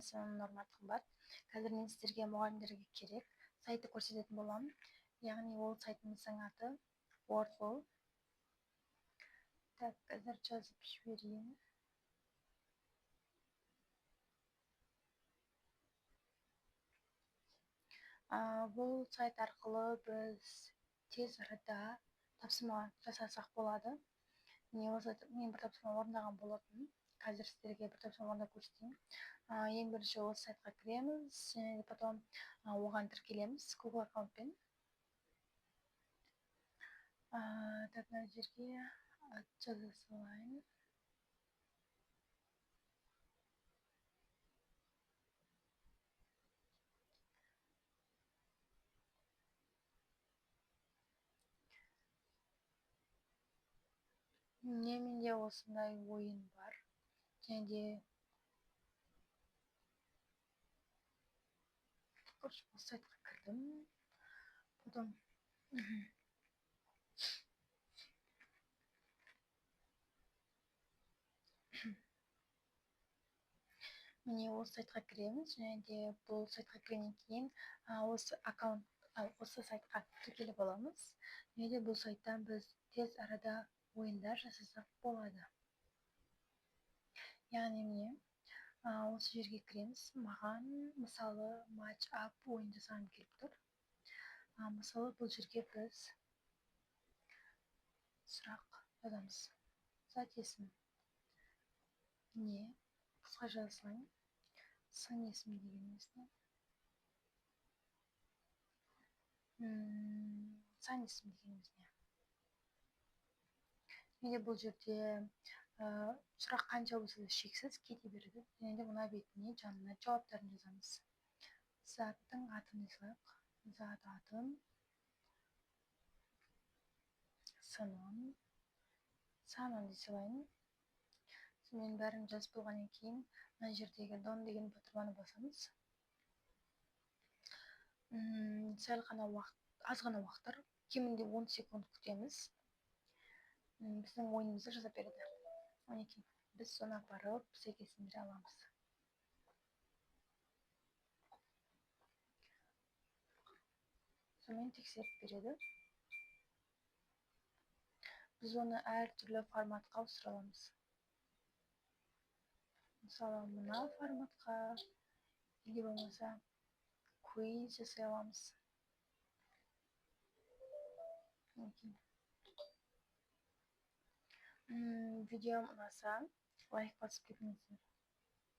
Естественно, нормат қымбат. Қазір мен сіздерге мұғалімдерге керек сайтты көрсететін боламын. Яғни ол сайтымыздың аты Wordful. Так, қазір жазып жіберейін. Бұл сайт арқылы біз тез арада тапсырма жасасақ болады. Мен бір тапсырма орындаған болатын. Қазір сіздерге бір тапсырма орындап көрсетейін. Ең бірінші осы сайтқа кіреміз, және потом оған тіркелеміз Google аккаунтпен. Так, мына жерге жаза салайын. Менде осындай ойын бар. Және де осы сайтқа кірдім. Потом міне осы сайтқа кіреміз, және де бұл сайтқа кіргеннен кейін осы сайтқа тіркеліп аламыз. Және де бұл сайттан біз тез арада ойындар жасасақ болады. Яғни міне осы жерге кіреміз. Маған мысалы матч ап ойын жасағым келіп тұр. Мысалы бұл жерге біз сұрақ жазамыз. Зат есім не? Қысқа жаза салайын. Сын есім дегеніміз не? Сан есім дегеніміз не? Және бұл жерде сұрақ қанша болса да шексіз кете береді. Және де мына бетіне жанына жауаптарын жазамыз. Заттың атын жазайық. Зат атын, сынын, санын дей салайын. Сонымен бәрін жазып болғаннан кейін мына жердегі дон деген батырманы басамыз. Сәл ғана уақыт, аз ғана уақыттар, кемінде 10 секунд күтеміз. Біздің ойынымызды жазып береді. Онекей, біз соны барып сәйкестендіре аламыз. Сонымен тексеріп береді. Біз оны әртүрлі форматқа ауыстыра аламыз. Мысалы, мына форматқа или болмаса квиз жасай аламыз. Видеом ұнаса, лайк басып кетіңіздер.